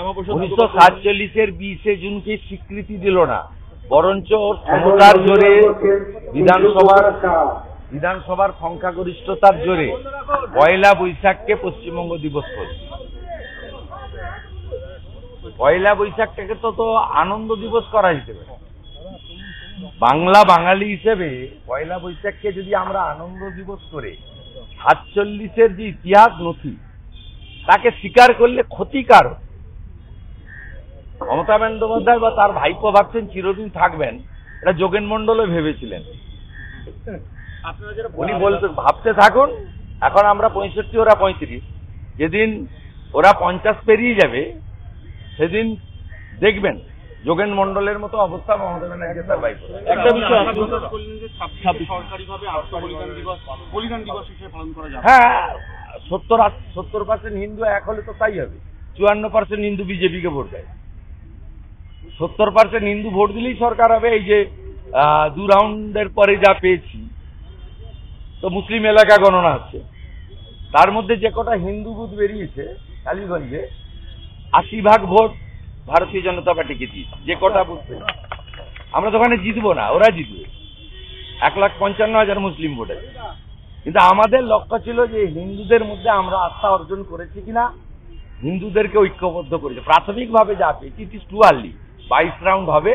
1947-এর 20শে জুনকে স্বীকৃতি দিল না, বরঞ্চ ক্ষমতার জোরে বিধানসভার সংখ্যাগরিষ্ঠতার জোরে পয়লা বৈশাখকে পশ্চিমবঙ্গ দিবস করছে। পয়লা বৈশাখটাকে তো আনন্দ দিবস করা যেতে পারে। বাঙালি হিসেবে পয়লা বৈশাখকে যদি আমরা আনন্দ দিবস করে 47-এর যে ইতিহাস নথি তাকে স্বীকার করলে ক্ষতিকার। মমতা বন্দ্যোপাধ্যায় বা তার ভাইপো ভাবছেন চিরদিন থাকবেন, এটা যোগেন মন্ডলও ভেবেছিলেন। উনি বলতে ভাবতে থাকুন, এখন আমরা 65, ওরা 35, যেদিন ওরা 50 পেরিয়ে যাবে সেদিন দেখবেন যোগেন মন্ডলের মতো অবস্থা মমতা ব্যানার্জি তার ভাইপো। একটা বিষয় সরকারিভাবে বলিদান দিবস হিসেবে পালন করা যাবে। হ্যাঁ, 70% হিন্দু এক হলে তো তাই হবে। 54% হিন্দু বিজেপিকে ভোট দেয়, 70% হিন্দু ভোট দিলেই সরকার হবে। এই যে 2 রাউন্ডের পরে যা পেয়েছি, তো মুসলিম এলাকা গণনা হচ্ছে, তার মধ্যে যে কটা হিন্দু বুথ বেরিয়েছে কালীগঞ্জে 80% ভোট ভারতীয় জনতা পার্টিকে দিয়েছে। যে কটা বুথ, আমরা তো ওখানে জিতবো না, ওরা জিতবে। 1,55,000 মুসলিম ভোট আছে। কিন্তু আমাদের লক্ষ্য ছিল যে হিন্দুদের মধ্যে আমরা আস্থা অর্জন করেছি কিনা, হিন্দুদেরকে ঐক্যবদ্ধ করেছে। প্রাথমিকভাবে যা পেয়েছি, it is too early. 22 round হবে,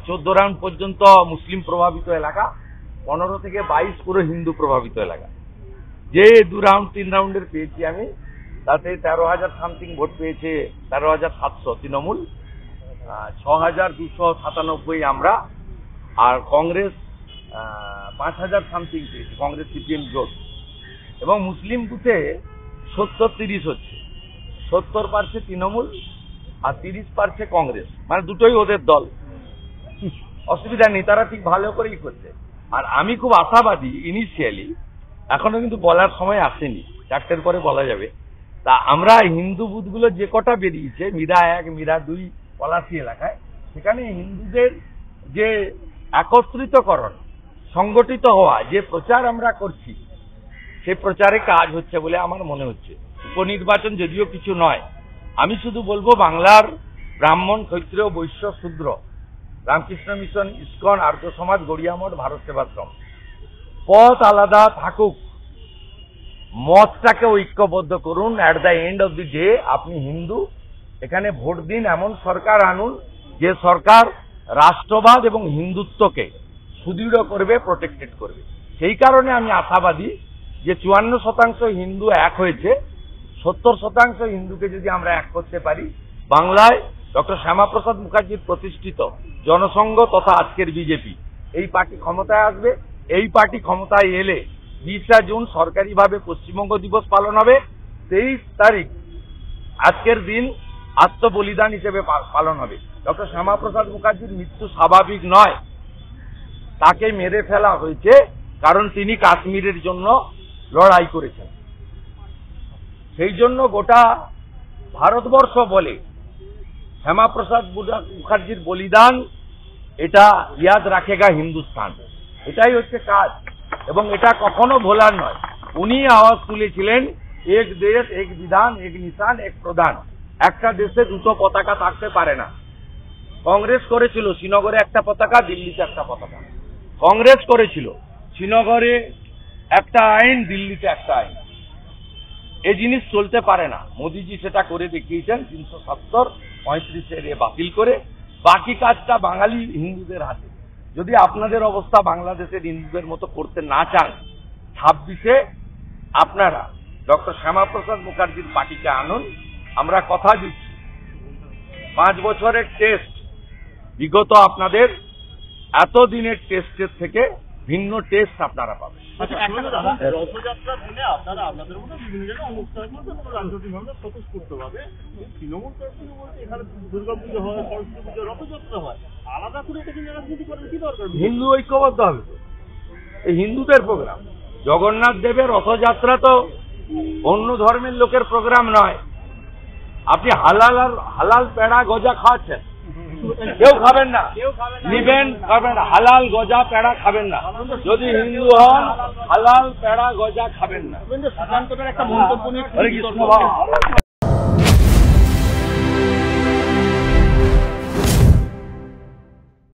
14 রাউন্ড পর্যন্ত মুসলিম প্রভাবিত এলাকা, 15 থেকে 22 পুরো হিন্দু প্রভাবিত এলাকা। যে 2 রাউন্ড 3 রাউন্ডের পেয়েছি আমি, তাতে 13,000 সামথিং ভোট পেয়েছে 13,700 তৃণমূল, 6,297 আমরা, আর কংগ্রেস 5,000 সামথিং পেয়েছে, কংগ্রেস সিপিএম জোট। এবং মুসলিম বুথে 70-30 হচ্ছে, 70% তৃণমূল আর 30% কংগ্রেস, মানে দুটোই ওদের দল। অসুবিধা নেই, তারা ঠিক ভালো করেই করছে। আর আমি খুব আশাবাদী ইনিশিয়ালি, এখনো কিন্তু বলার সময় আসেনি, 4টের পরে বলা যাবে। তা আমরা হিন্দু বুথগুলো যে কটা বেরিয়েছে, মীরা 1, মীরা 2, পলাশী এলাকায়, সেখানে হিন্দুদের যে একত্রিতকরণ, সংগঠিত হওয়া, যে প্রচার আমরা করছি, সে প্রচারে কাজ হচ্ছে বলে আমার মনে হচ্ছে। উপনির্বাচন যদিও কিছু নয়, আমি শুধু বলবো বাংলার ব্রাহ্মণ, ক্ষত্রিয়, বৈশ্য, শূদ্র, রামকৃষ্ণ মিশন, ইসকন, আর্য সমাজ, গড়িয়া মঠ, ভারত সেবাশ্রম, পথ আলাদা থাকুক, মতটাকে ঐক্যবদ্ধ করুন। At the end of the day আপনি হিন্দু, এখানে ভোট দিন, এমন সরকার আনুন যে সরকার রাষ্ট্রবাদ এবং হিন্দুত্বকে সুদৃঢ় করবে, প্রোটেক্টেড করবে। সেই কারণে আমি আশাবাদী যে 54% হিন্দু এক হয়েছে, 70% হিন্দুকে যদি আমরা এক করতে পারি, বাংলায় ডক্টর শ্যামাপ্রসাদ মুখার্জির প্রতিষ্ঠিত জনসংঘ তথা আজকের বিজেপি, এই পার্টি ক্ষমতায় আসবে। এই পার্টি ক্ষমতায় এলে 20 জুন সরকারিভাবে পশ্চিমবঙ্গ দিবস পালন হবে। 23 তারিখ আজকের দিন আত্মবলিদান হিসেবে পালন হবে। ডক্টর শ্যামাপ্রসাদ মুখার্জির মৃত্যু স্বাভাবিক নয়, তাকে মেরে ফেলা হয়েছে কারণ তিনি কাশ্মীরের জন্য লড়াই করেছেন। সেই জন্য গোটা ভারতবর্ষ বলে শ্যামাপ্রসাদ মুখার্জির বলিদান, এটা ইয়াদ রাখেগা হিন্দুস্তান। এটাই হচ্ছে কাজ, এবং এটা কখনো ভোলার নয়। উনি আওয়াজ তুলেছিলেন, এক দেশ, এক বিধান, এক নিশান, এক প্রধান। একটা দেশে দুটো পতাকা থাকতে পারে না। কংগ্রেস করেছিল শ্রীনগরে একটা পতাকা, দিল্লিতে একটা পতাকা। কংগ্রেস করেছিল শ্রীনগরে একটা আইন, দিল্লিতে একটা আইন। এই জিনিস চলতে পারে না। মোদিজি সেটা করে দেখিয়েছেন 370, 35 বাতিল করে। বাকি কাজটা বাঙালি হিন্দুদের হাতে। যদি আপনাদের অবস্থা বাংলাদেশের হিন্দুদের মতো করতে না চান, 26-এ আপনারা ডক্টর শ্যামাপ্রসাদ মুখার্জির পার্টিকে আনুন। আমরা কথা দিচ্ছি, 5 বছরের টেস্ট, বিগত আপনাদের এতদিনের টেস্টের থেকে ভিন্ন টেস্ট আপনারা পাবেন। রথযাত্রার দিনে আপনারা আপনাদের মধ্যে বিভিন্ন জায়গায় অনুষ্ঠান করতে পারবেন, রাজনৈতিকভাবে স্বতঃস্ফূর্তভাবে। তৃণমূল কর্মী বলতে এখানে দুর্গাপুজো হয়, সরস্বতী পুজো, রথযাত্রা হয়, আলাদা করে এটা কিন্তু রাজনীতি করার কি দরকার? হিন্দু ঐক্যবদ্ধ হবে তো, এই হিন্দুদের প্রোগ্রাম। জগন্নাথ দেবের রথযাত্রা তো অন্য ধর্মের লোকের প্রোগ্রাম নয়। আপনি হালাল পেড়া গজা খাওয়াচ্ছেন, কেউ খাবেন না, নিবেন খাবেন না। হালাল গজা পেড়া খাবেন না। যদি হিন্দু হন, হালাল পেড়া গজা খাবেন না। সুশান্তটার একটা মন্তব্য নিয়ে হরে কৃষ্ণ।